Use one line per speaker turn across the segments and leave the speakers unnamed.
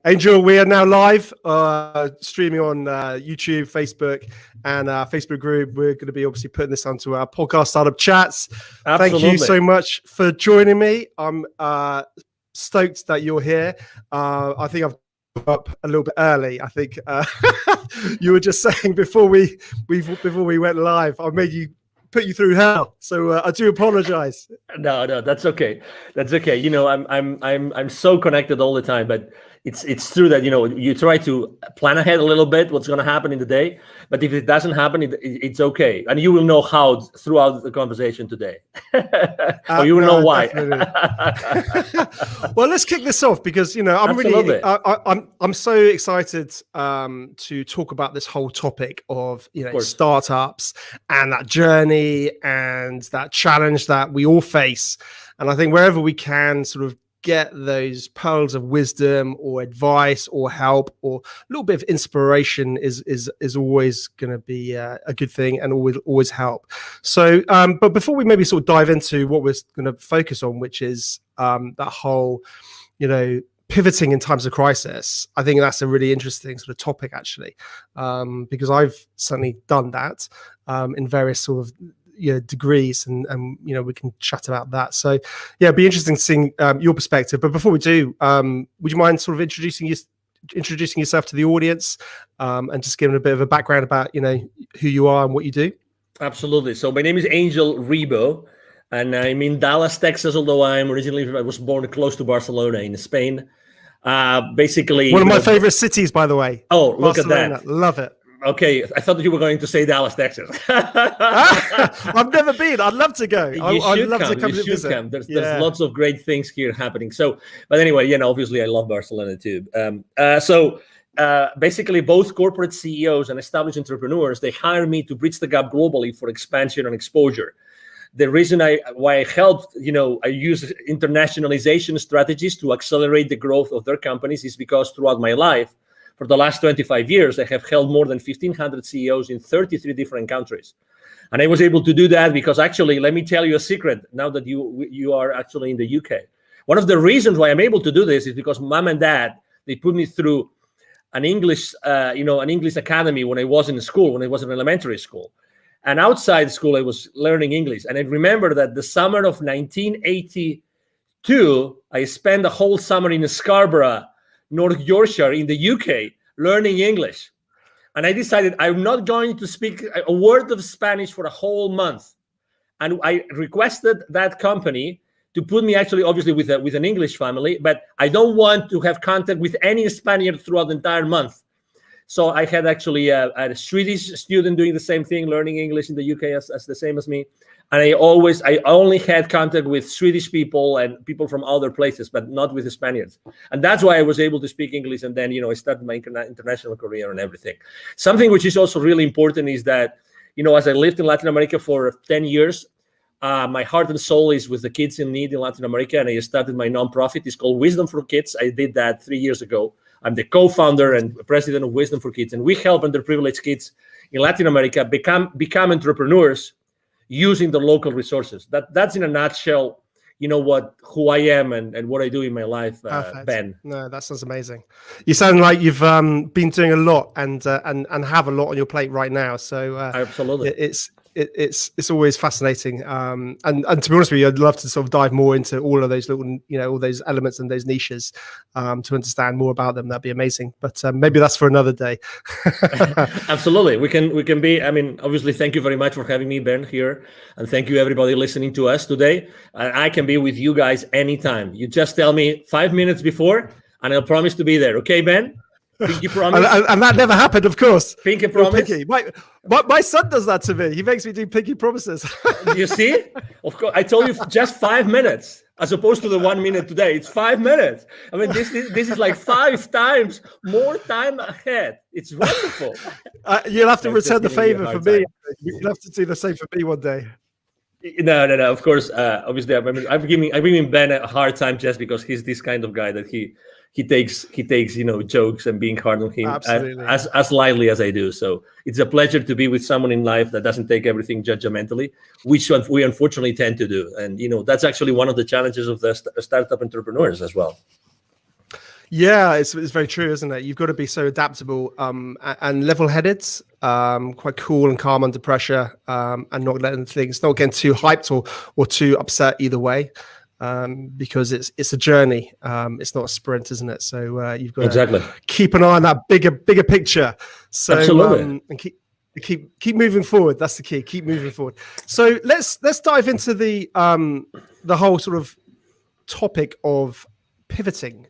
Angel, we are now live, streaming on YouTube, Facebook, and our Facebook group. We're going to be obviously putting this onto our podcast Startup Chats.
Absolutely.
Thank you so much for joining me. I'm stoked that you're here. I think I've up a little bit early. I think you were just saying before we went live, I made you put you through hell. So I do apologize.
No, that's okay. That's okay. You know, I'm so connected all the time, but it's true that, you know, you try to plan ahead a little bit what's going to happen in the day, but if it doesn't happen, it's okay. And you will know how throughout the conversation today. Or you will know why.
Well, let's kick this off because, you know, I'm so excited to talk about this whole topic of, you know, startups and that journey and that challenge that we all face. And I think wherever we can sort of get those pearls of wisdom or advice or help or a little bit of inspiration is always going to be a good thing and always help. So, but before we maybe sort of dive into what we're going to focus on, which is that whole, you know, pivoting in times of crisis, I think that's a really interesting sort of topic actually, because I've certainly done that in various sort of degrees, and you know, we can chat about that. So yeah, it'd be interesting seeing your perspective. But before we do, would you mind sort of introducing yourself to the audience, and just giving a bit of a background about, you know, who you are and what you do?
Absolutely. So my name is Angel Ribo, and I'm in Dallas, Texas, although I was born close to Barcelona in Spain. Basically
one of my favorite cities, by the way.
Oh, look
Barcelona.
at that.
Love it.
Okay, I thought that you were going to say Dallas, Texas.
I've never been. I'd love to go. I'd love to come
you
to visit.
Come. There's lots of great things here happening. So, but anyway, you know, obviously I love Barcelona too. Basically, both corporate CEOs and established entrepreneurs, they hire me to bridge the gap globally for expansion and exposure. The reason why I helped, you know, I use internationalization strategies to accelerate the growth of their companies is because throughout my life, for the last 25 years, I have held more than 1,500 CEOs in 33 different countries. And I was able to do that because actually, let me tell you a secret now that you are actually in the UK. One of the reasons why I'm able to do this is because mom and dad, they put me through an English academy when I was in school, when I was in elementary school. And outside school, I was learning English. And I remember that the summer of 1982, I spent a whole summer in Scarborough, North Yorkshire in the UK, learning English. And I decided I'm not going to speak a word of Spanish for a whole month. And I requested that company to put me actually, obviously, with an English family, but I don't want to have contact with any Spaniard throughout the entire month. So I had actually a Swedish student doing the same thing, learning English in the UK as the same as me. And I only had contact with Swedish people and people from other places, but not with the Spaniards. And that's why I was able to speak English. And then, you know, I started my international career and everything. Something which is also really important is that, you know, as I lived in Latin America for 10 years, my heart and soul is with the kids in need in Latin America. And I started my nonprofit. It's called Wisdom for Kids. I did that 3 years ago. I'm the co-founder and president of Wisdom for Kids. And we help underprivileged kids in Latin America become entrepreneurs using the local resources. That's in a nutshell, you know, who I am and what I do in my life, Ben.
No, that sounds amazing. You sound like you've been doing a lot and have a lot on your plate right now. So
absolutely,
it's always fascinating. And to be honest with you, I'd love to sort of dive more into all of those little, you know, all those elements and those niches to understand more about them. That'd be amazing. But maybe that's for another day.
Absolutely. We can be, I mean, obviously, thank you very much for having me, Ben, here. And thank you, everybody listening to us today. I can be with you guys anytime. You just tell me 5 minutes before, and I'll promise to be there. Okay, Ben? Pinky promise.
and that never happened, of course.
Pinky promise.
Pinky. My son does that to me. He makes me do pinky promises.
You see? Of course, I told you just 5 minutes, as opposed to the 1 minute today. It's 5 minutes. I mean, this is like 5 times more time ahead. It's wonderful.
You'll have to return the favor for me. You'll have to do the same for me one day.
No. Of course, obviously, I'm giving Ben a hard time just because he's this kind of guy that he takes you know, jokes and being hard on him as lightly as I do. So it's a pleasure to be with someone in life that doesn't take everything judgmentally, which we unfortunately tend to do. And you know, that's actually one of the challenges of the startup entrepreneurs as well.
Yeah, it's very true, isn't it? You've got to be so adaptable and level-headed, quite cool and calm under pressure, and not getting too hyped or too upset either way, because it's a journey. It's not a sprint, isn't it? So you've got to keep an eye on that bigger picture. So
Absolutely.
And keep moving forward. That's the key. Keep moving forward. So let's dive into the whole sort of topic of pivoting.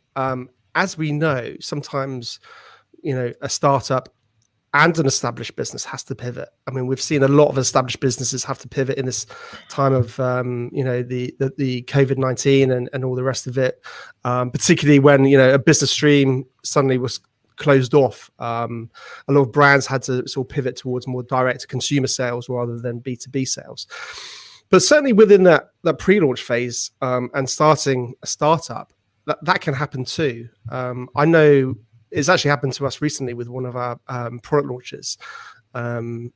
As we know, sometimes, a startup and an established business has to pivot. I mean, we've seen a lot of established businesses have to pivot in this time of, the COVID-19 and all the rest of it, particularly when, a business stream suddenly was closed off. A lot of brands had to sort of pivot towards more direct consumer sales rather than B2B sales. But certainly within that pre-launch phase and starting a startup, that can happen too. I know it's actually happened to us recently with one of our product launches. And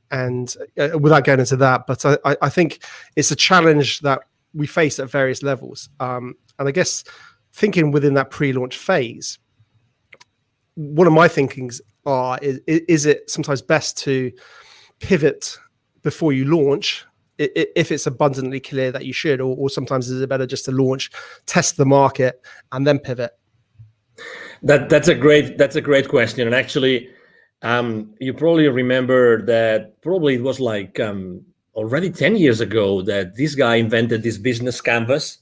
without going into that, but I think it's a challenge that we face at various levels. And I guess thinking within that pre-launch phase, one of my thinkings is it sometimes best to pivot before you launch, if it's abundantly clear that you should, or sometimes is it better just to launch, test the market, and then pivot?
That's a great question. And actually, you probably remember that probably it was like already 10 years ago that this guy invented this business canvas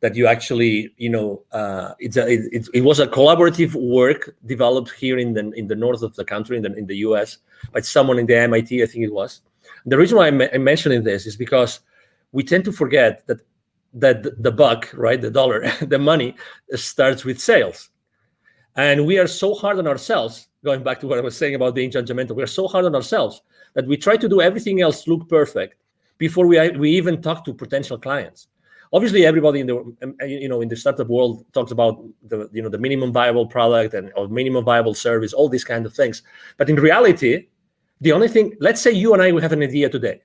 that you actually, it was a collaborative work developed here in the north of the country, in the US, by someone in the MIT, I think it was. The reason why I'm mentioning this is because we tend to forget that the buck, right, the dollar, the money starts with sales. And we are so hard on ourselves, going back to what I was saying about being judgmental, we are so hard on ourselves that we try to do everything else look perfect before we even talk to potential clients. Obviously, everybody in the startup world talks about the minimum viable product or minimum viable service, all these kind of things. But in reality, the only thing, let's say you and I, we have an idea today,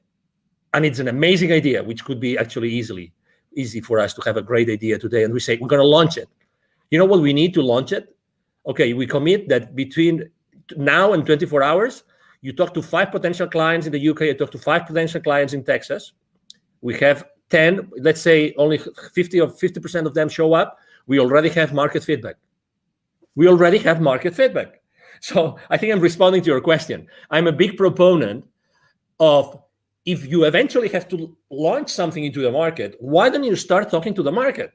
and it's an amazing idea, which could be actually easy for us to have a great idea today. And we say, we're going to launch it. You know what we need to launch it? Okay, we commit that between now and 24 hours, you talk to 5 potential clients in the UK, you talk to 5 potential clients in Texas. We have 10, let's say only 50% of them show up. We already have market feedback. So I think I'm responding to your question. I'm a big proponent of, if you eventually have to launch something into the market, why don't you start talking to the market?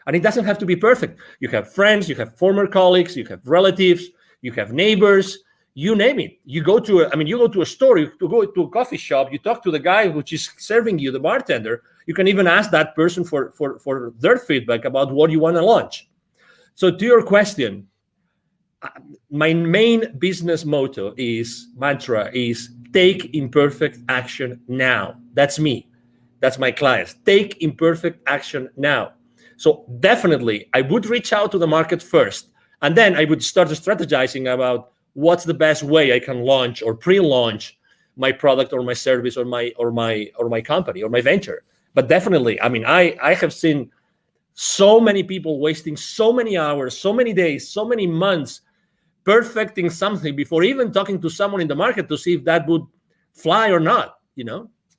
And it doesn't have to be perfect. You have friends, you have former colleagues, you have relatives, you have neighbors, you name it. You go to a store, you go to a coffee shop, you talk to the guy which is serving you, the bartender. You can even ask that person for their feedback about what you want to launch. So to your question, my main business mantra is take imperfect action now. That's me. That's my clients. Take imperfect action now. So definitely, I would reach out to the market first, and then I would start strategizing about what's the best way I can launch or pre-launch my product or my service or my company or my venture. But definitely, I mean, I have seen so many people wasting so many hours, so many days, so many months perfecting something before even talking to someone in the market to see if that would fly or not.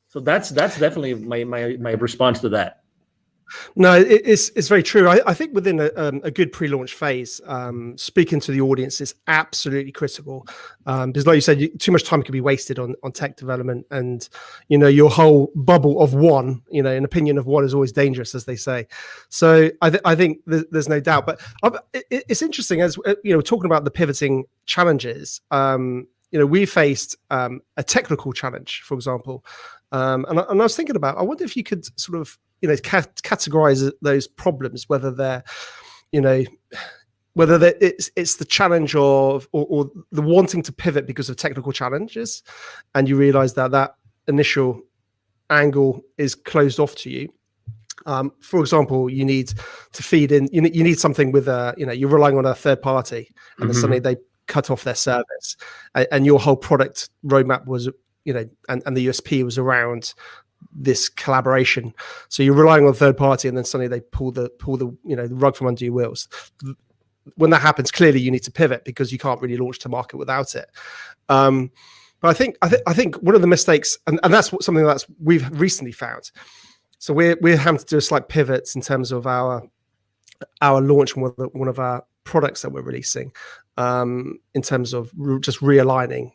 So that's definitely my response to that.
No, it's very true. I think within a good pre-launch phase, speaking to the audience is absolutely critical, because like you said, too much time can be wasted on tech development, and your whole bubble of one, an opinion of one is always dangerous, as they say. So I think there's no doubt. But it's interesting, as talking about the pivoting challenges. We faced a technical challenge, for example, and I was thinking about, I wonder if you could sort of categorize those problems, whether they're it's the challenge of or the wanting to pivot because of technical challenges, and you realize that initial angle is closed off to you. For example, you need to feed in, you need something with you're relying on a third party, and then suddenly they cut off their service, and your whole product roadmap was and the USP was around this collaboration. So you're relying on a third party, and then suddenly they pull the rug from under your wheels. when that happens, clearly you need to pivot because you can't really launch to market without it. But I think one of the mistakes, and that's something that's we've recently found. So we're having to do a slight pivots in terms of our launch, one of our products that we're releasing, in terms of just realigning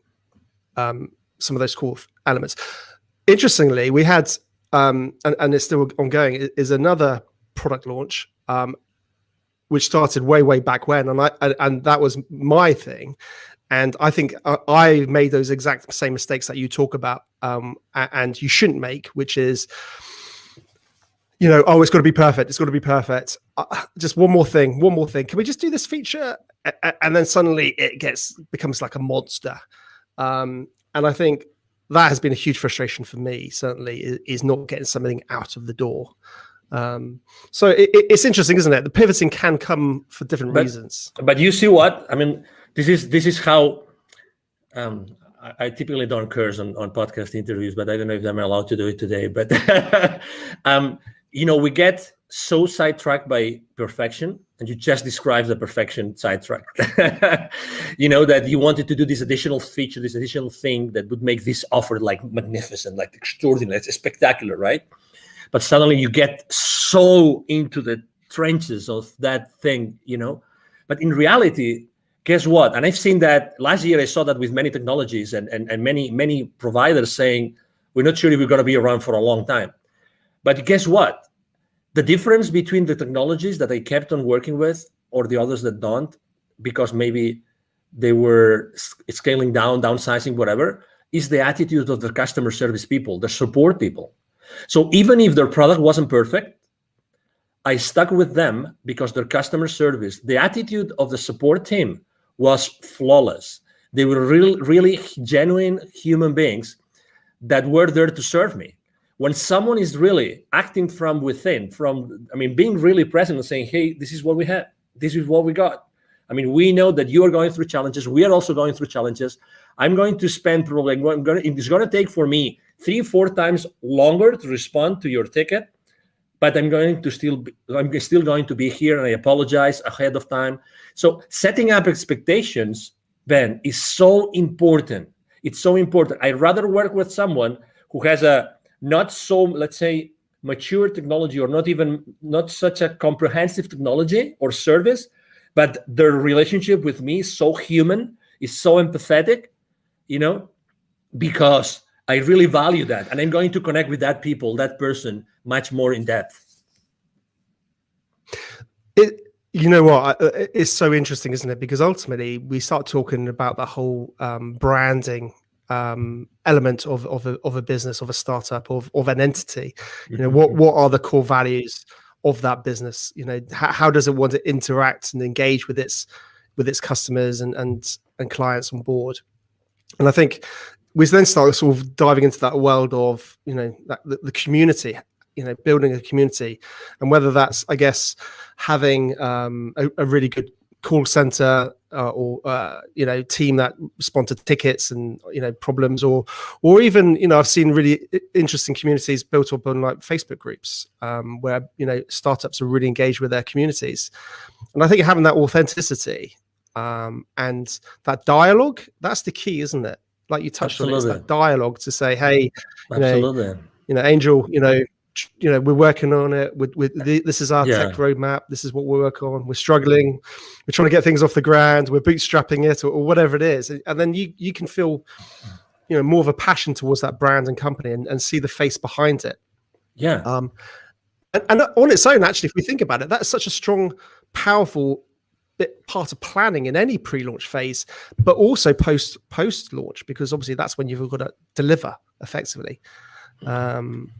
some of those core elements. Interestingly, we had and it's still ongoing, is another product launch which started way back when, and that was my thing. And I think I made those exact same mistakes that you talk about, and you shouldn't make, which is, it's got to be perfect. It's got to be perfect. Just one more thing. Can we just do this feature? And then suddenly it becomes like a monster. And I think that has been a huge frustration for me, certainly, is not getting something out of the door. So it's interesting, isn't it? The pivoting can come for different reasons.
But you see what? I mean, this is how I typically don't curse on podcast interviews, but I don't know if I'm allowed to do it today. But we get so sidetracked by perfection, and you just described the perfection sidetrack. That you wanted to do this additional feature, this additional thing that would make this offer like magnificent, like extraordinary, it's spectacular, right? But suddenly you get so into the trenches of that thing, But in reality, guess what? And I've seen that last year. I saw that with many technologies and many providers saying, we're not sure if we're going to be around for a long time. But guess what? The difference between the technologies that I kept on working with or the others that don't, because maybe they were scaling down, downsizing, whatever, is the attitude of the customer service people, the support people. So even if their product wasn't perfect, I stuck with them because their customer service, the attitude of the support team was flawless. They were really genuine human beings that were there to serve me. When someone is really acting from within, being really present and saying, hey, this is what we have, this is what we got. We know that you are going through challenges. We are also going through challenges. I'm going to spend probably, it's going to take for me 3-4 times longer to respond to your ticket, but I'm still going to be here, and I apologize ahead of time. So setting up expectations, Ben, is so important. It's so important. I'd rather work with someone who has a not so, let's say, mature technology, or not such a comprehensive technology or service, but their relationship with me is so human, is so empathetic, because I really value that, and I'm going to connect with that person much more in depth.
It's so interesting, isn't it? Because ultimately we start talking about the whole branding element of a business, of a startup, of an entity. What are the core values of that business? How does it want to interact and engage with its customers and clients on board? And I think we then start sort of diving into that world of the community, building a community, and whether that's, I guess, having a really good call center or team that respond to tickets and problems, or even I've seen really interesting communities built up on like Facebook groups where startups are really engaged with their communities. And I think having that authenticity and that dialogue, that's the key, isn't it? Like you touched on, it's that dialogue to say, hey, Angel, we're working on it. This is our tech roadmap. This is what we're working on. We're struggling. We're trying to get things off the ground. We're bootstrapping it, or whatever it is. And then you can feel, more of a passion towards that brand and company, and see the face behind it.
Yeah.
And on its own, actually, if we think about it, that's such a strong, powerful part of planning in any pre-launch phase, but also post-launch, because obviously that's when you've got to deliver effectively. And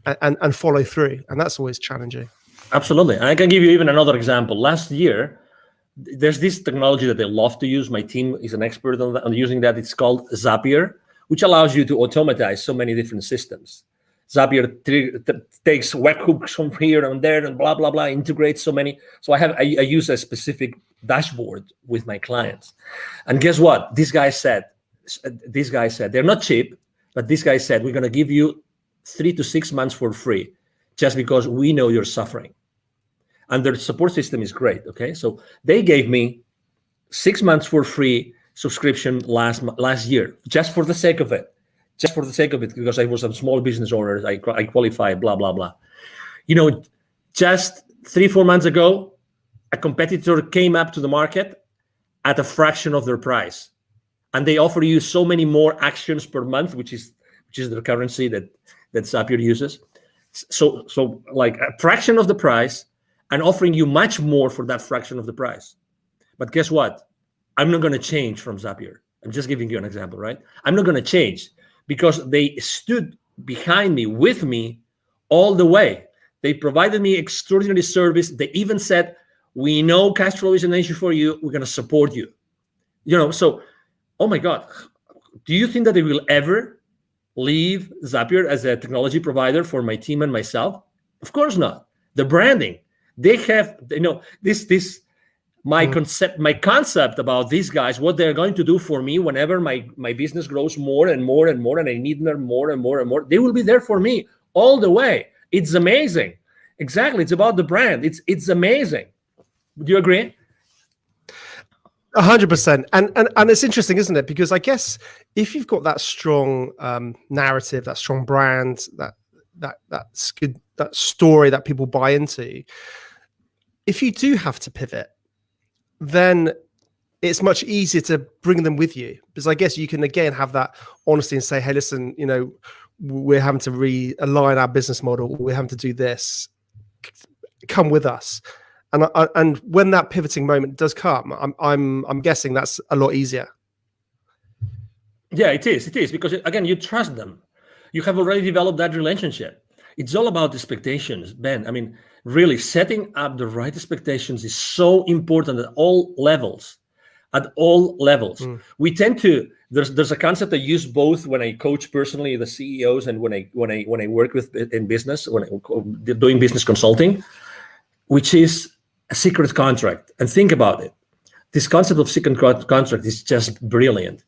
follow through, and that's always challenging.
Absolutely. And I can give you even another example. Last year, there's this technology that I love to use. My team is an expert on using that. It's called Zapier, which allows you to automatize so many different systems. Zapier takes webhooks from here and there and blah blah blah, integrates so many. So I use a specific dashboard with my clients. And guess what? This guy said they're not cheap, but this guy said, we're going to give you 3 to 6 months for free, just because we know you're suffering. And their support system is great. Okay, so they gave me 6 months for free subscription last year, just for the sake of it. Just for the sake of it, because I was a small business owner, I qualify, blah, blah, blah. Just 3-4 months ago, a competitor came up to the market at a fraction of their price. And they offer you so many more actions per month, which is the currency that Zapier uses. So like a fraction of the price and offering you much more for that fraction of the price. But guess what? I'm not going to change from Zapier. I'm just giving you an example, right? I'm not going to change because they stood behind me, with me all the way. They provided me extraordinary service. They even said, we know cash flow is an issue for you. We're going to support you. So, oh my God, do you think that they will ever leave Zapier as a technology provider for my team and myself? Of course not. The branding, they have, my concept about these guys, what they're going to do for me whenever my business grows more and more and more, and I need them more and more and more, they will be there for me all the way. It's amazing. Exactly. It's about the brand. It's amazing. Do you agree?
100%. And it's interesting, isn't it? Because I guess if you've got that strong narrative, that strong brand, that's good, that story that people buy into, if you do have to pivot, then it's much easier to bring them with you, because I guess you can again have that honesty and say, hey, listen, we're having to realign our business model. We're having to do this. Come with us. And when that pivoting moment does come, I'm guessing that's a lot easier.
Yeah, it is because again, you trust them. You have already developed that relationship. It's all about expectations, Ben. I mean, really setting up the right expectations is so important at all levels. We tend to, there's a concept I use both when I coach personally the CEOs and when I work with in business, when I'm doing business consulting, which is a secret contract. And think about it. This concept of secret contract is just brilliant.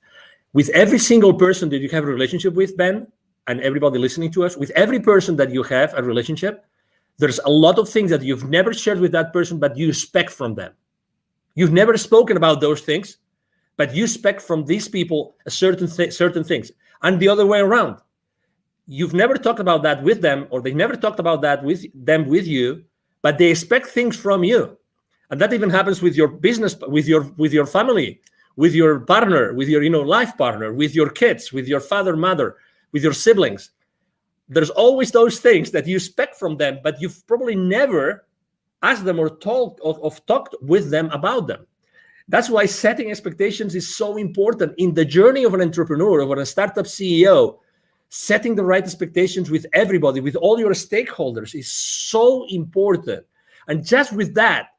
With every single person that you have a relationship with, Ben, and everybody listening to us, with every person that you have a relationship, there's a lot of things that you've never shared with that person, but you expect from them. You've never spoken about those things, but you expect from these people a certain things. And the other way around. You've never talked about that with them, or they never talked about that with you, but they expect things from you. And that even happens with your business, with your family, with your partner, with your life partner, with your kids, with your father, mother, with your siblings. There's always those things that you expect from them, but you've probably never asked them or talked with them about them. That's why setting expectations is so important in the journey of an entrepreneur, of a startup CEO. Setting the right expectations with everybody, with all your stakeholders, is so important. And just with that,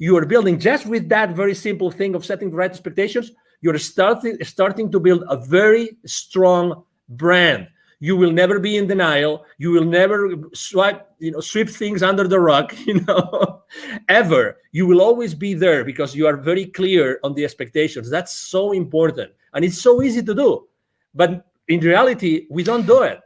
you are building, just with that very simple thing of setting the right expectations, you're starting to build a very strong brand. You will never be in denial. You will never sweep things under the rug, ever. You will always be there because you are very clear on the expectations. That's so important. And it's so easy to do. But in reality, we don't do it.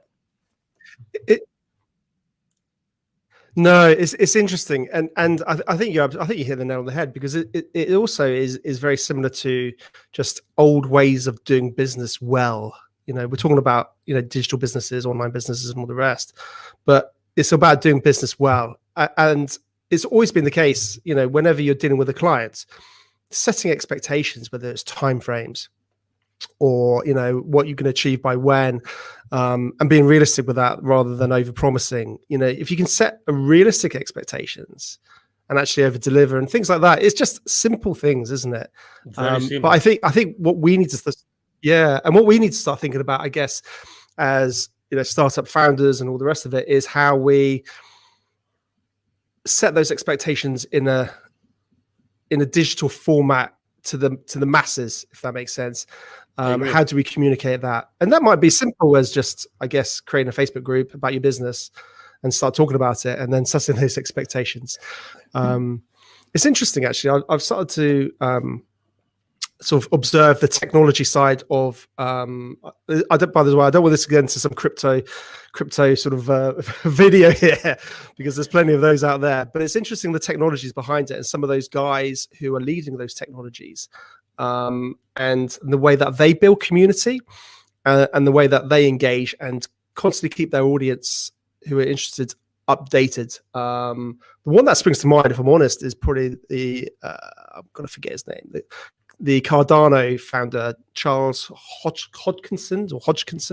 No, it's interesting, and I think you hit the nail on the head, because it also is very similar to just old ways of doing business well. We're talking about digital businesses, online businesses, and all the rest, but it's about doing business well, and it's always been the case. Whenever you're dealing with a client, setting expectations, whether it's timeframes or what you can achieve by when, and being realistic with that rather than over promising. If you can set a realistic expectations and actually over deliver and things like that, it's just simple things, isn't it? But I think what we need to what we need to start thinking about, I guess, as startup founders and all the rest of it, is how we set those expectations in a digital format to the masses, if that makes sense. How do we communicate that? And that might be simple as just, I guess, creating a Facebook group about your business and start talking about it, and then setting those expectations. It's interesting, actually. I've started to sort of observe the technology side of. By the way, I don't want this to get into some crypto sort of video here, because there's plenty of those out there. But it's interesting the technologies behind it, and some of those guys who are leading those technologies. and the way that they build community, and the way that they engage and constantly keep their audience who are interested updated. The one that springs to mind, if I'm honest, is probably I'm gonna forget his name. The Cardano founder, Charles Hodgkinson,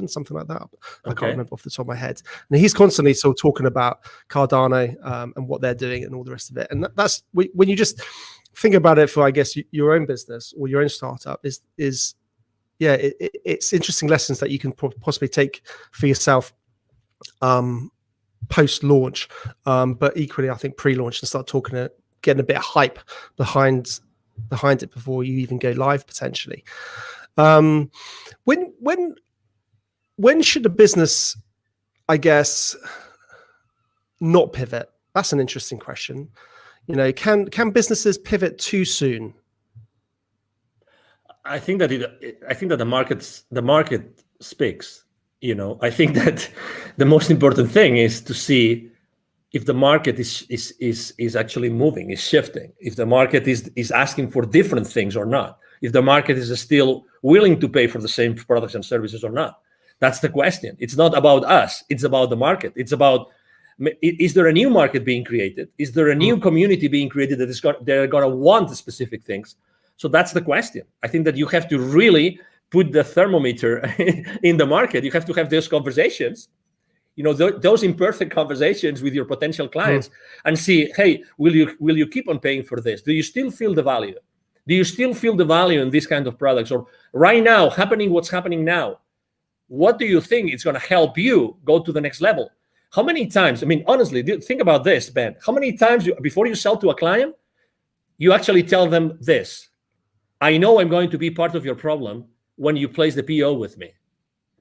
something like that. I can't remember off the top of my head. And he's constantly sort of talking about Cardano and what they're doing and all the rest of it. And that's when you just think about it for, I guess, your own business or your own startup it's interesting lessons that you can possibly take for yourself post-launch, but equally, I think pre-launch, and start getting a bit of hype behind it before you even go live potentially. When should a business, I guess, not pivot? That's an interesting question. Can businesses pivot too soon?
I think that the market speaks. I think that the most important thing is to see if the market is actually moving, is shifting, if the market is asking for different things or not, if the market is still willing to pay for the same products and services or not. That's the question. It's not about us. It's about the market. It's about, is there a new market being created? Is there a new community being created they're going to want specific things? So that's the question. I think that you have to really put the thermometer in the market. You have to have those conversations, those imperfect conversations with your potential clients, and see, hey, will you keep on paying for this? Do you still feel the value? Do you still feel the value in these kind of products? Or right now, what's happening now, what do you think is going to help you go to the next level? How many times, honestly, think about this, Ben. How many times before you sell to a client, you actually tell them this: I know I'm going to be part of your problem when you place the PO with me,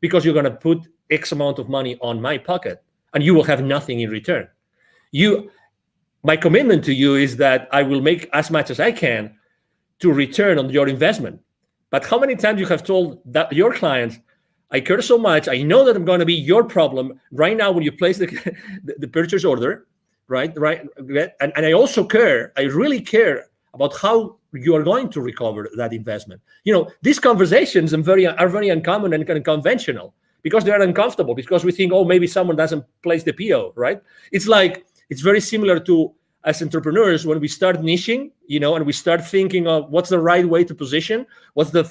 because you're going to put X amount of money on my pocket and you will have nothing in return. My commitment to you is that I will make as much as I can to return on your investment. But how many times you have told that your clients, I care so much, I know that I'm going to be your problem right now when you place the purchase order, right? And I also care, I really care about how you are going to recover that investment. These conversations are very uncommon and kind of conventional, because they are uncomfortable, because we think, oh, maybe someone doesn't place the PO, right? It's very similar to, as entrepreneurs, when we start niching, and we start thinking of what's the right way to position, what's the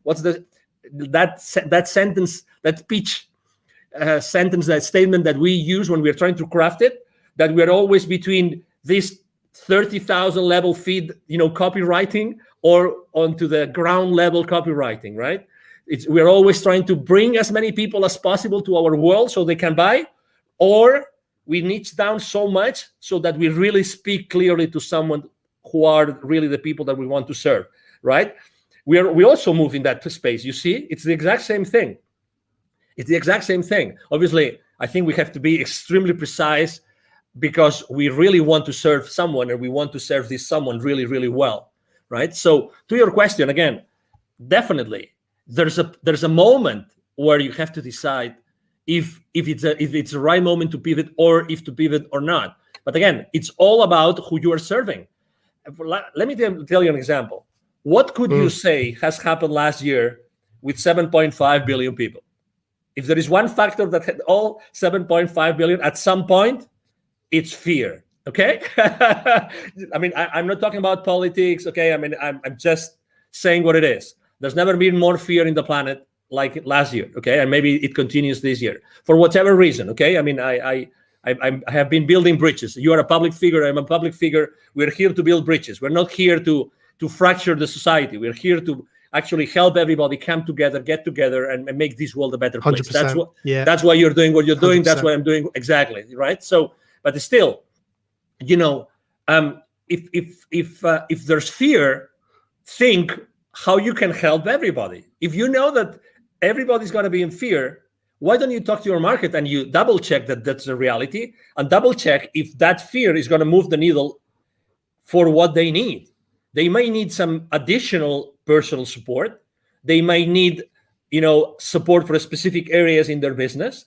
what's that sentence, that pitch sentence, that statement that we use when we're trying to craft it, that we're always between this 30,000 level feed, copywriting, or onto the ground level copywriting, right? We're always trying to bring as many people as possible to our world so they can buy, or we niche down so much so that we really speak clearly to someone who are really the people that we want to serve, right? We also move in that space. You see, it's the exact same thing. Obviously, I think we have to be extremely precise, because we really want to serve someone, and we want to serve this someone really, really well, right? So to your question, again, definitely there's a moment where you have to decide if it's the right moment to pivot, or if to pivot or not. But again, it's all about who you are serving. Let me tell you an example. What could you say has happened last year with 7.5 billion people? If there is one factor that had all 7.5 billion at some point, it's fear. Okay. I'm not talking about politics. Okay. I'm just saying what it is. There's never been more fear in the planet like last year. Okay. And maybe it continues this year for whatever reason. Okay. I have been building bridges. You are a public figure. I'm a public figure. We're here to build bridges. We're not here to fracture the society. We're here to actually help everybody come together, get together, and make this world a better place. That's why you're doing what you're doing. 100%. That's what I'm doing. Exactly. Right. So, but still, if there's fear, think how you can help everybody. If you know that everybody's going to be in fear, why don't you talk to your market and you double check that that's the reality, and double check if that fear is going to move the needle for what they need. They may need some additional personal support. They might need, support for specific areas in their business.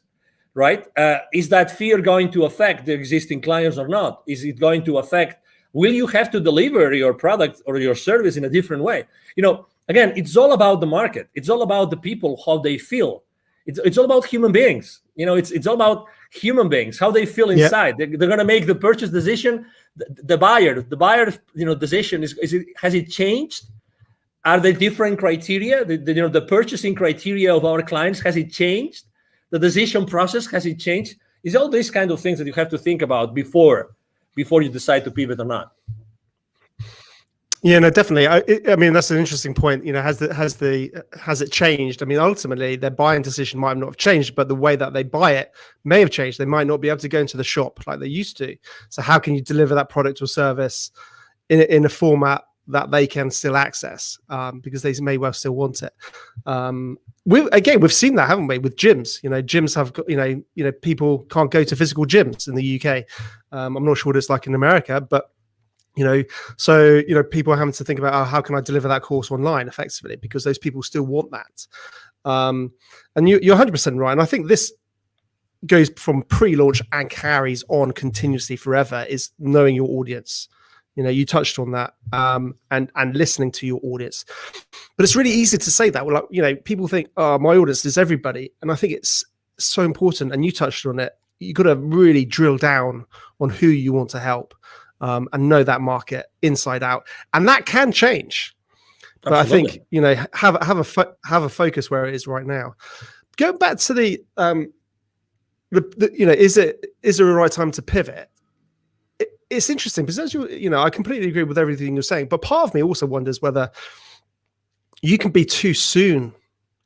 Right? Is that fear going to affect the existing clients or not? Is it going to affect will you have to deliver your product or your service in a different way? Again, it's all about the market. It's all about the people, how they feel. It's all about human beings. It's all about human beings, how they feel inside. They're going to make the purchase decision. The buyer, decision has it changed? Are there different criteria? The purchasing criteria of our clients, has it changed? The decision process, has it changed? It's all these kind of things that you have to think about before you decide to pivot or not.
Yeah, no, definitely. I mean, that's an interesting point. Has it changed? I mean, ultimately, their buying decision might not have changed, but the way that they buy it may have changed. They might not be able to go into the shop like they used to. So, how can you deliver that product or service in a format that they can still access? Because they may well still want it. We've seen that, haven't we, with gyms? Gyms have got, people can't go to physical gyms in the UK. I'm not sure what it's like in America, but so people are having to think about, how can I deliver that course online effectively, because those people still want that. And you're 100% right. And I think this goes from pre-launch and carries on continuously forever, is knowing your audience. You touched on that, and listening to your audience. But it's really easy to say that. Well, people think, oh, my audience is everybody. And I think it's so important. And you touched on it. You got to really drill down on who you want to help. And know that market inside out, and that can change. But absolutely. I think have a focus where it is right now. Going back to the is there a right time to pivot? It's interesting because I completely agree with everything you're saying, but part of me also wonders whether you can be too soon.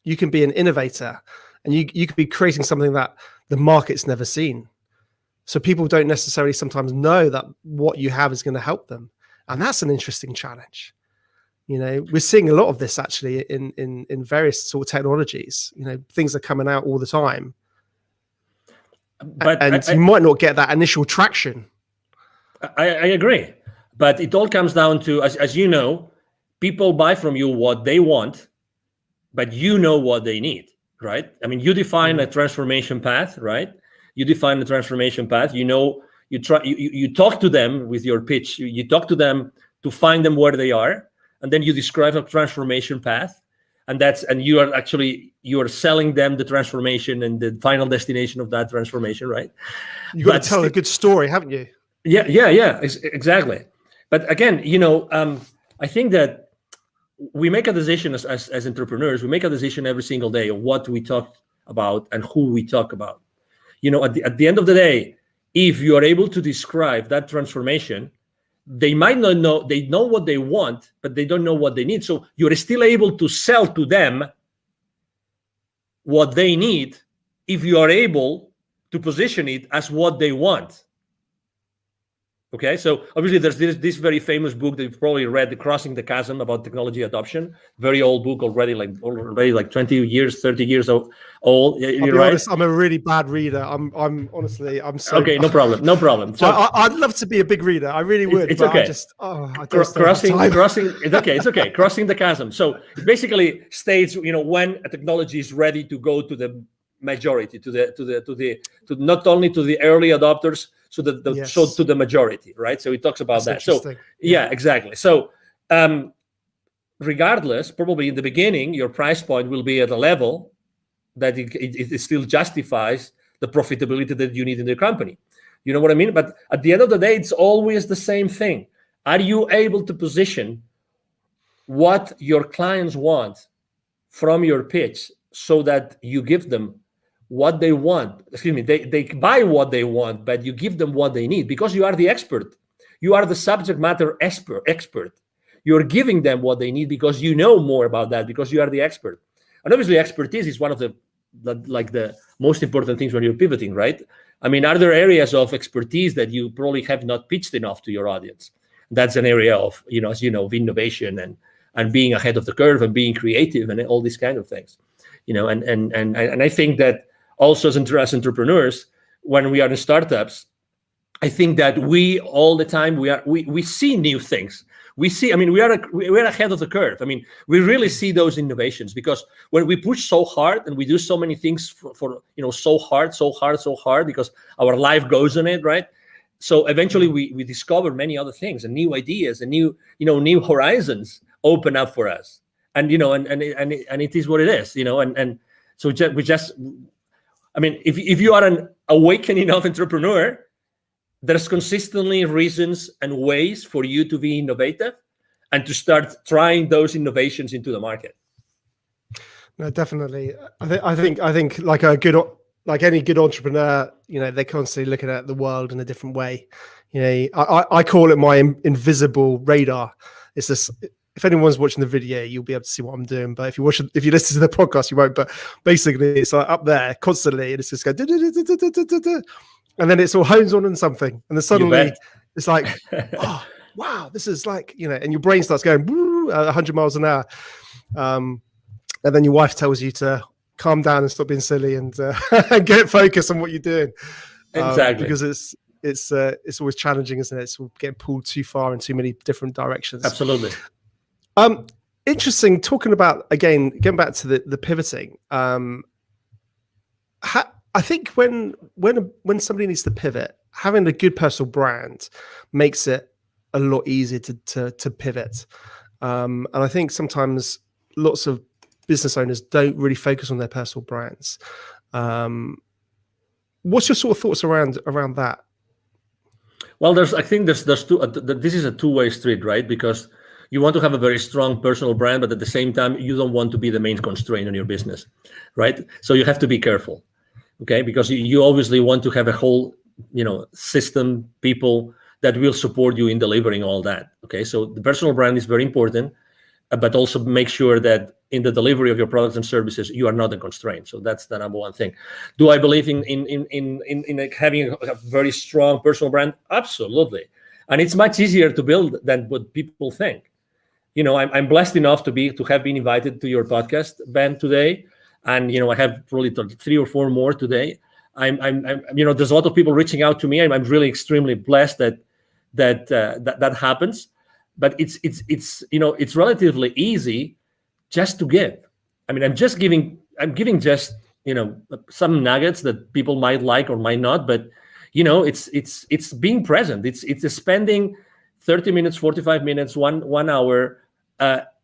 You can be an innovator, and you could be creating something that the market's never seen. So people don't necessarily sometimes know that what you have is going to help them. And that's an interesting challenge. We're seeing a lot of this actually in various sort of technologies. Things are coming out all the time. But you might not get that initial traction.
I agree. But it all comes down to, as you know, people buy from you what they want, but you know what they need, right? I mean, you define a transformation path, right? You define the transformation path. You talk to them with your pitch. You talk to them to find them where they are, and then you describe a transformation path, and you are selling them the transformation and the final destination of that transformation, right?
You got to tell a good story, haven't you?
Yeah, exactly. But again, I think that we make a decision as entrepreneurs. We make a decision every single day of what we talk about and who we talk about. At the end of the day, if you are able to describe that transformation, they might not know, they know what they want, but they don't know what they need. So you're still able to sell to them what they need if you are able to position it as what they want. Okay, so obviously there's this very famous book that you've probably read, The Crossing the Chasm, about technology adoption. Very old book already, like 20 years, 30 years old.
You're right. Honest, I'm a really bad reader. I'm so
okay. No problem.
So I'd love to be a big reader. I really would.
It's okay.
Crossing.
It's okay. Crossing the chasm. So it basically states, when a technology is ready to go to the majority, to not only to the early adopters, so to the majority, right? So it talks about that. So yeah, exactly. So regardless, probably in the beginning, your price point will be at a level that it still justifies the profitability that you need in the company. You know what I mean? But at the end of the day, it's always the same thing. Are you able to position what your clients want from your pitch so that you give them what they want? They buy what they want, but you give them what they need because you are the expert. You are the subject matter expert. You're giving them what they need because you know more about that, because you are the expert. And obviously expertise is one of the most important things when you're pivoting, right? I mean, are there areas of expertise that you probably have not pitched enough to your audience? That's an area of, as you know, of innovation and being ahead of the curve and being creative and all these kind of things, and I think that also as entrepreneurs, when we are in startups, I think that we all the time we see new things. We're ahead of the curve. I mean, we really see those innovations because when we push so hard and we do so many things for so hard, because our life goes on it, right? So eventually we discover many other things and new ideas and new horizons open up for us. And and it is what it is, and so I mean, if you are an awakening enough entrepreneur, there's consistently reasons and ways for you to be innovative and to start trying those innovations into the market.
No, definitely. I think like any good entrepreneur, they're constantly looking at the world in a different way. I call it my invisible radar. It's this. If anyone's watching the video, you'll be able to see what I'm doing. But if you listen to the podcast, you won't. But basically, it's like up there constantly, and it's just going, and then it's all hones on something, and then suddenly it's like, oh wow, this is like, and your brain starts going 100 miles an hour, and then your wife tells you to calm down and stop being silly and get focused on what you're doing.
Exactly,
because it's always challenging, isn't it? It's getting pulled too far in too many different directions.
Absolutely.
Interesting. Talking about, again, getting back to the pivoting. I think when somebody needs to pivot, having a good personal brand makes it a lot easier to pivot. And I think sometimes lots of business owners don't really focus on their personal brands. What's your sort of thoughts around that?
Well, I think there's two. This is a two-way street, right? Because you want to have a very strong personal brand, but at the same time, you don't want to be the main constraint on your business, right? So you have to be careful, okay? Because you obviously want to have a whole, system, people that will support you in delivering all that, okay? So the personal brand is very important, but also make sure that in the delivery of your products and services, you are not a constraint. So that's the number one thing. Do I believe in like having a very strong personal brand? Absolutely. And it's much easier to build than what people think. I'm blessed enough to have been invited to your podcast, Ben, today, and I have probably 3 or 4 more today. I'm there's a lot of people reaching out to me. I'm really extremely blessed that happens. But it's relatively easy just to give. I mean, I'm giving just some nuggets that people might like or might not, but it's being present. It's spending 30 minutes, 45 minutes, 1 hour,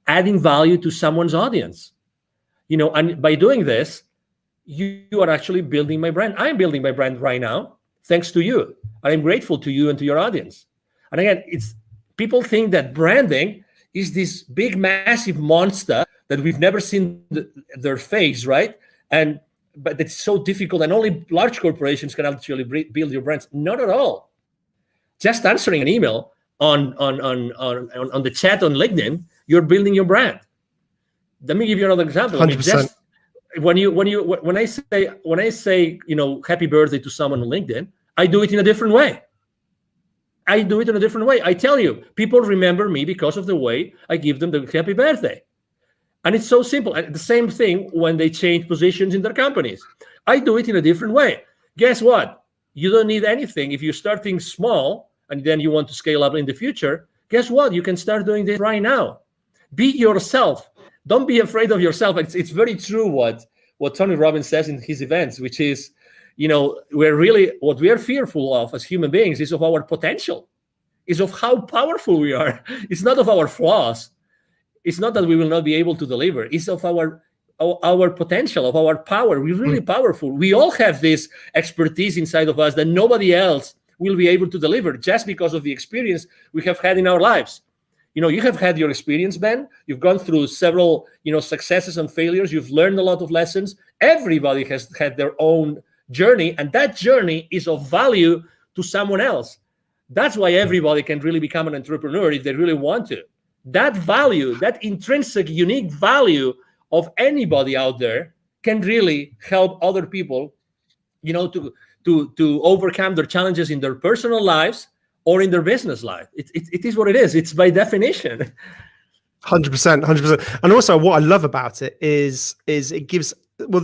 adding value to someone's audience. And by doing this, you are actually building my brand. I'm building my brand right now, thanks to you. I'm grateful to you and to your audience. And again, people think that branding is this big, massive monster that we've never seen their face, right? But it's so difficult, and only large corporations can actually build your brands. Not at all. Just answering an email on the chat on LinkedIn, you're building your brand. Let me give you another example.
100%.
When I say happy birthday to someone on LinkedIn, I do it in a different way. I tell you, people remember me because of the way I give them the happy birthday. And it's so simple. And the same thing when they change positions in their companies. I do it in a different way. Guess what? You don't need anything. If you're starting small and then you want to scale up in the future, guess what? You can start doing this right now. Be yourself. Don't be afraid of yourself. It's very true what Tony Robbins says in his events, which is, what we are fearful of as human beings is of our potential, is of how powerful we are. It's not of our flaws. It's not that we will not be able to deliver. It's of our potential, of our power. We're really powerful. We all have this expertise inside of us that nobody else will be able to deliver just because of the experience we have had in our lives. You have had your experience, Ben. You've gone through several, successes and failures. You've learned a lot of lessons. Everybody has had their own journey, and that journey is of value to someone else. That's why everybody can really become an entrepreneur if they really want to. That value, that intrinsic, unique value of anybody out there can really help other people, to overcome their challenges in their personal lives or in their business life. It is what it is. It's by definition.
100%. And also what I love about it is it gives,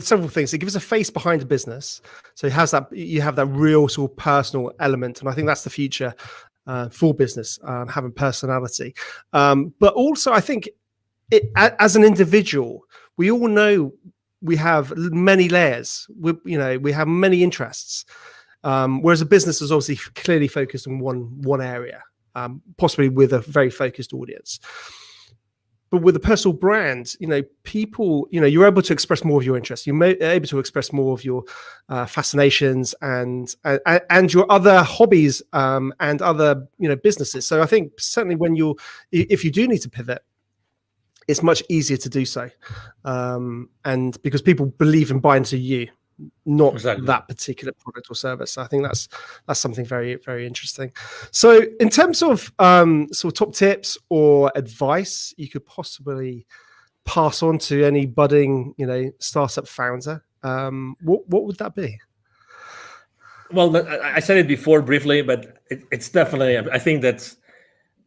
several things. It gives a face behind the business. So it has you have that real sort of personal element. And I think that's the future for business, having personality. But also I think as an individual, we all know we have many layers. We have many interests. Whereas a business is obviously clearly focused on one area, possibly with a very focused audience. But with a personal brand, people, you're able to express more of your interests. You're able to express more of your fascinations and your other hobbies and other, businesses. So I think certainly if you do need to pivot, it's much easier to do so, and because people believe and buy into you, not that particular product or service. So I think that's something very, very interesting. So in terms of sort of top tips or advice you could possibly pass on to any budding, startup founder, what would that be?
Well, I said it before briefly, but it's definitely, I think that's,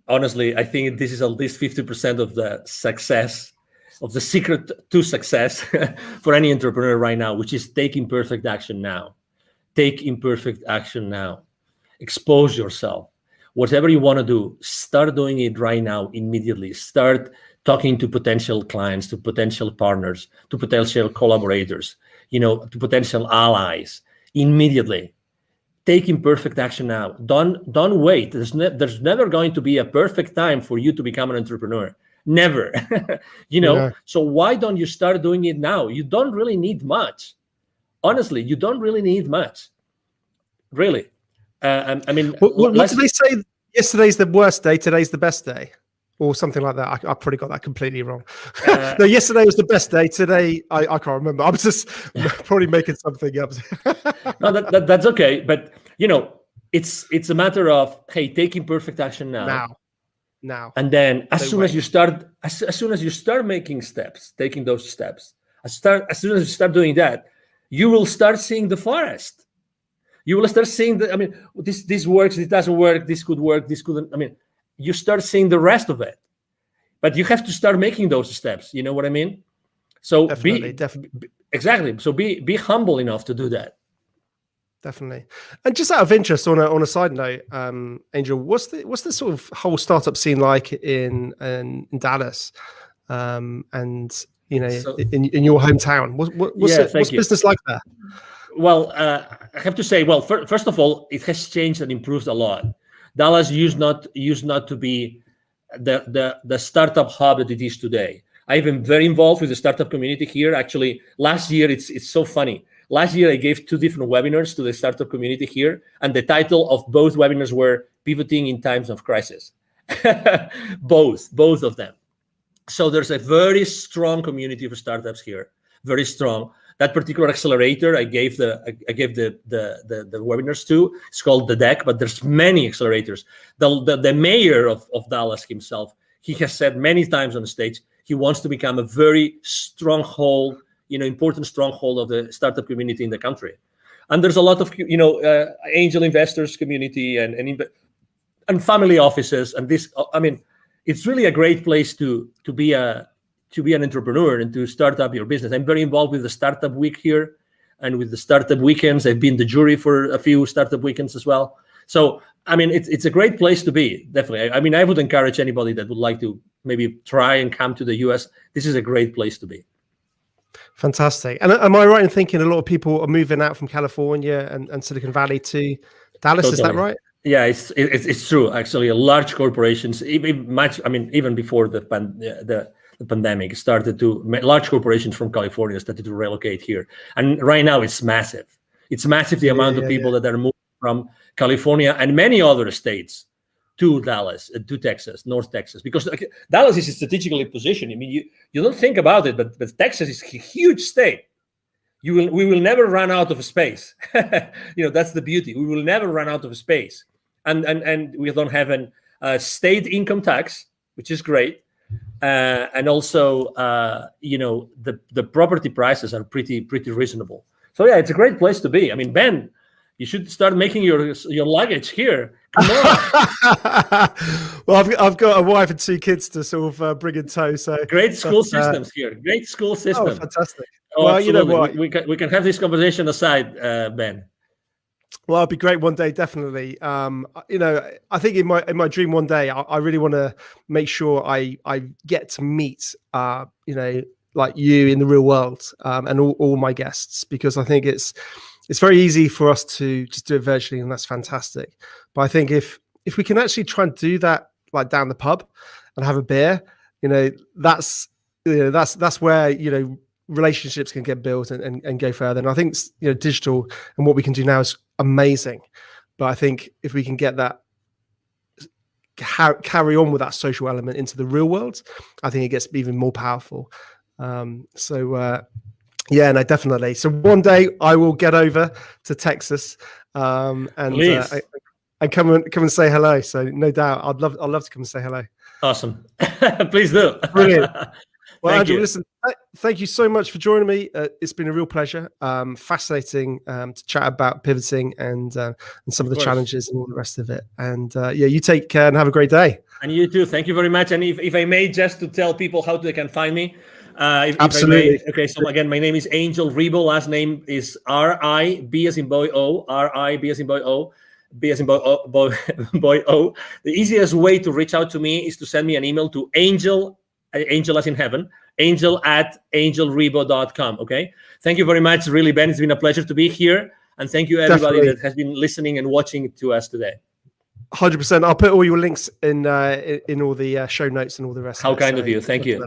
honestly, I think this is at least 50% of the success, of the secret to success for any entrepreneur right now, which is take imperfect action now. Take imperfect action now. Expose yourself. Whatever you want to do, start doing it right now, immediately. Start talking to potential clients, to potential partners, to potential collaborators, to potential allies, immediately. Take imperfect action now. Don't wait. There's never going to be a perfect time for you to become an entrepreneur. Never. Yeah. So why don't you start doing it now? You don't really need much. Honestly, you don't really need much. Really. I mean,
what did they say? Yesterday's the worst day, today's the best day, or something like that. I probably got that completely wrong. No, yesterday was the best day. Today, I can't remember. I'm just probably making something up.
No, that's okay. But it's a matter of, hey, take imperfect action now. And then as soon as you start making steps, taking those steps, as soon as you start doing that, you will start seeing the forest. You will start seeing this works, it doesn't work, this could work, this couldn't. You start seeing the rest of it. But you have to start making those steps. You know what I mean? So
definitely.
Exactly. So be humble enough to do that.
Definitely. And just out of interest, on a side note, Angel, what's the sort of whole startup scene like in Dallas, and in your hometown? What's business like there?
Well, I have to say, first of all, it has changed and improved a lot. Dallas used not to be the startup hub that it is today. I've been very involved with the startup community here. Actually, last year, it's so funny. Last year, I gave 2 different webinars to the startup community here, and the title of both webinars were Pivoting in Times of Crisis. both of them. So there's a very strong community for startups here, very strong. That particular accelerator I gave the webinars to, it's called The Deck, but there's many accelerators. The mayor of Dallas himself, he has said many times on the stage, he wants to become a very stronghold, important stronghold of the startup community in the country. And there's a lot of, angel investors community and family offices. And this, it's really a great place to be an entrepreneur and to start up your business. I'm very involved with the Startup Week here and with the Startup Weekends. I've been the jury for a few Startup Weekends as well. So, it's a great place to be, definitely. I would encourage anybody that would like to maybe try and come to the US. This is a great place to be.
Fantastic. And am I right in thinking a lot of people are moving out from California and Silicon Valley to Dallas? Totally. Is that right?
Yeah, it's true. Actually, large corporations, even before the pandemic started large corporations from California started to relocate here. And right now it's massive. It's massive, the amount of people that are moving from California and many other states to Dallas, to Texas, North Texas, because Dallas is strategically positioned. You don't think about it, but Texas is a huge state. We will never run out of space. That's the beauty. We will never run out of space. And we don't have a state income tax, which is great. And also, the property prices are pretty reasonable. So yeah, it's a great place to be. Ben, you should start making your luggage here. Come on.
Well, I've got a wife and 2 kids to sort of bring in tow. So
great school systems here. Great school system.
Oh, fantastic.
Well, absolutely. You know what? We can have this conversation aside, Ben.
Well, it'd be great one day, definitely. I think in my dream one day, I really want to make sure I get to meet, like you in the real world, and all my guests, because I think it's it's very easy for us to just do it virtually, and that's fantastic. But I think if we can actually try and do that, like down the pub and have a beer, that's where relationships can get built and go further. And I think digital and what we can do now is amazing. But I think if we can get that, carry on with that social element into the real world, I think it gets even more powerful. Yeah, no, definitely. So one day I will get over to Texas and come and say hello. So no doubt, I'd love to come and say hello.
Awesome. Please do.
Brilliant. Well, Angel, listen, thank you so much for joining me. It's been a real pleasure. Fascinating to chat about pivoting and some of the challenges and all the rest of it. And you take care and have a great day.
And you too. Thank you very much. And if I may, just to tell people how they can find me.
Absolutely.
Okay, so again, my name is Angel Ribo. Last name is R-I-B as in boy O. R-I-B as in boy O. B as in boy O. The easiest way to reach out to me is to send me an email to angel as in heaven, angel@angelribo.com. Okay. Thank you very much. Really, Ben, it's been a pleasure to be here. And thank you everybody that has been listening and watching to us today.
100%. I'll put all your links in all the show notes and all the rest.
How kind of you. Thank you.